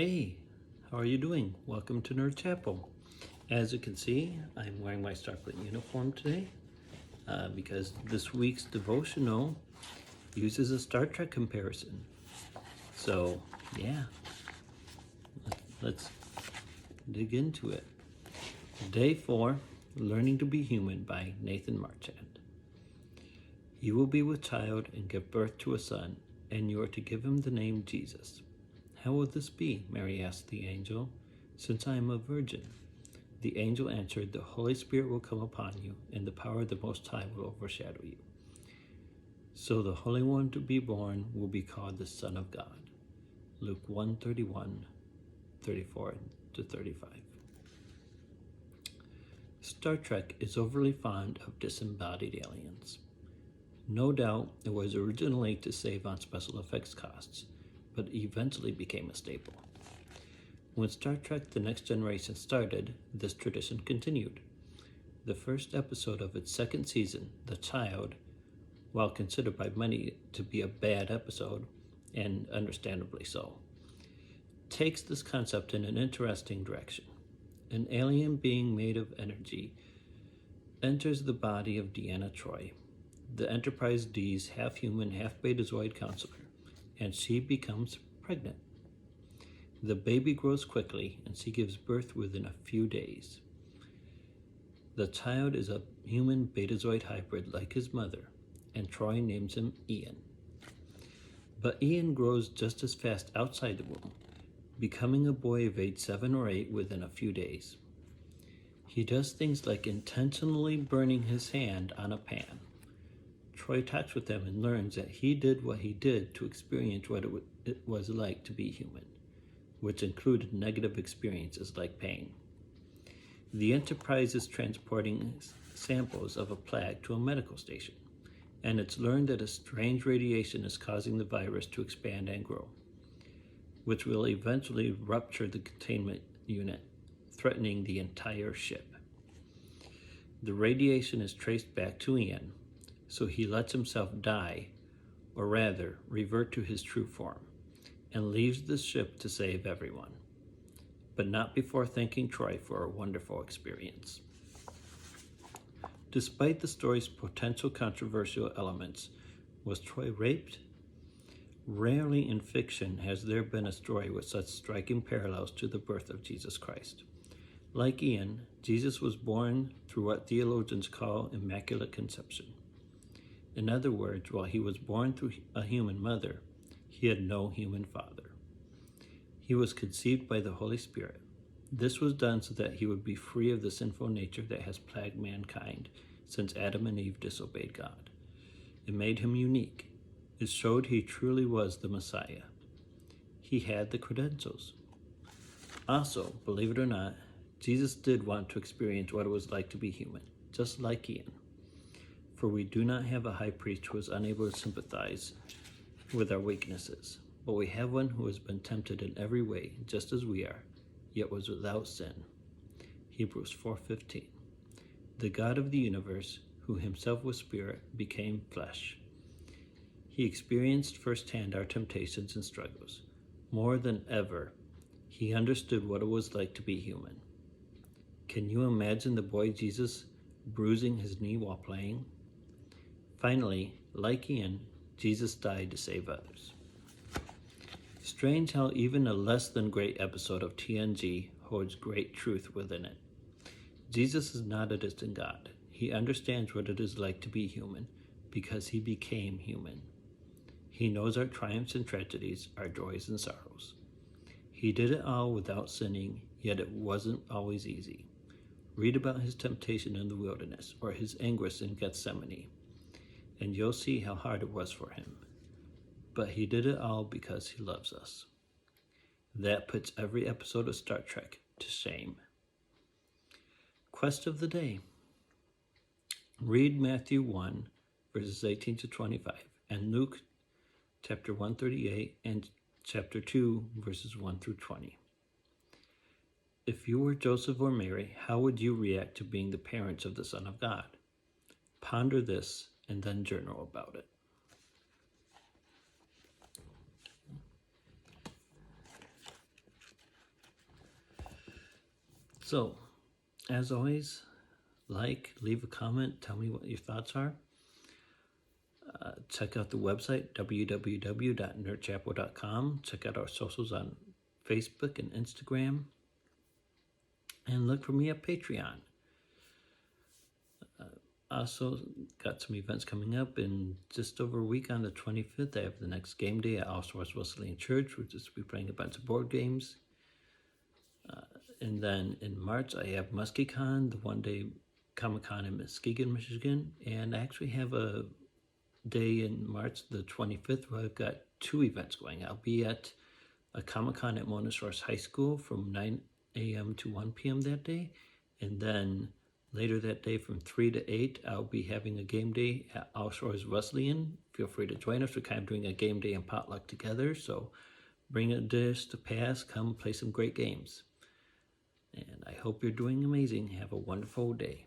Hey, how are you doing? Welcome to Nerd Chapel. As you can see, I'm wearing my Starfleet uniform today because this week's devotional uses a Star Trek comparison. So, yeah, let's dig into it. Day 4, Learning to be Human by Nathan Marchand. You will be with child and give birth to a son, and you are to give him the name Jesus. How will this be? Mary asked the angel, since I am a virgin. The angel answered, the Holy Spirit will come upon you, and the power of the Most High will overshadow you. So the Holy One to be born will be called the Son of God. Luke 1:31, 34-35. Star Trek is overly fond of disembodied aliens. No doubt it was originally to save on special effects costs, but eventually became a staple. When Star Trek The Next Generation started, this tradition continued. The first episode of its second season, The Child, while considered by many to be a bad episode, and understandably so, takes this concept in an interesting direction. An alien being made of energy enters the body of Deanna Troi, the Enterprise D's half-human, half-betazoid counselor, and she becomes pregnant. The baby grows quickly, and she gives birth within a few days. The child is a human betazoid hybrid like his mother, and Troi names him Ian. But Ian grows just as fast outside the womb, becoming a boy of age 7 or 8 within a few days. He does things like intentionally burning his hand on a pan. Troi talks with him and learns that he did what he did to experience what it was like to be human, which included negative experiences like pain. The Enterprise is transporting samples of a plague to a medical station, and it's learned that a strange radiation is causing the virus to expand and grow, which will eventually rupture the containment unit, threatening the entire ship. The radiation is traced back to Ian, so he lets himself die, or rather, revert to his true form, and leaves the ship to save everyone, but not before thanking Troi for a wonderful experience. Despite the story's potential controversial elements, was Troi raped? Rarely in fiction has there been a story with such striking parallels to the birth of Jesus Christ. Like Ian, Jesus was born through what theologians call Immaculate Conception. In other words, while he was born through a human mother, he had no human father. He was conceived by the Holy Spirit. This was done so that he would be free of the sinful nature that has plagued mankind since Adam and Eve disobeyed God. It made him unique. It showed he truly was the Messiah. He had the credentials. Also, believe it or not, Jesus did want to experience what it was like to be human, just like Ian. For we do not have a high priest who is unable to sympathize with our weaknesses, but we have one who has been tempted in every way, just as we are, yet was without sin. Hebrews 4:15. The God of the universe, who himself was spirit, became flesh. He experienced firsthand our temptations and struggles. More than ever, he understood what it was like to be human. Can you imagine the boy Jesus bruising his knee while playing? Finally, like Ian, Jesus died to save others. Strange how even a less than great episode of TNG holds great truth within it. Jesus is not a distant God. He understands what it is like to be human because he became human. He knows our triumphs and tragedies, our joys and sorrows. He did it all without sinning, yet it wasn't always easy. Read about his temptation in the wilderness or his anguish in Gethsemane, and you'll see how hard it was for him. But he did it all because he loves us. That puts every episode of Star Trek to shame. Quest of the day. Read Matthew 1, verses 18-25, and Luke chapter 138 and chapter 2, verses 1-20. If you were Joseph or Mary, how would you react to being the parents of the Son of God? Ponder this and then journal about it. So, as always, leave a comment, tell me what your thoughts are. Check out the website, www.nerdchapel.com. Check out our socials on Facebook and Instagram. And look for me at Patreon. Also, got some events coming up in just over a week on the 25th. I have the next game day at All Stars Wesleyan Church, which is be playing a bunch of board games. And then in March, I have MuskyCon, the one-day Comic-Con in Muskegon, Michigan. And I actually have a day in March, the 25th, where I've got 2 events going. I'll be at a Comic-Con at Mona Source High School from 9 a.m. to 1 p.m. that day. And then later that day from 3 to 8, I'll be having a game day at All Shores Wesleyan. Feel free to join us. We're kind of doing a game day and potluck together. So bring a dish to pass. Come play some great games. And I hope you're doing amazing. Have a wonderful day.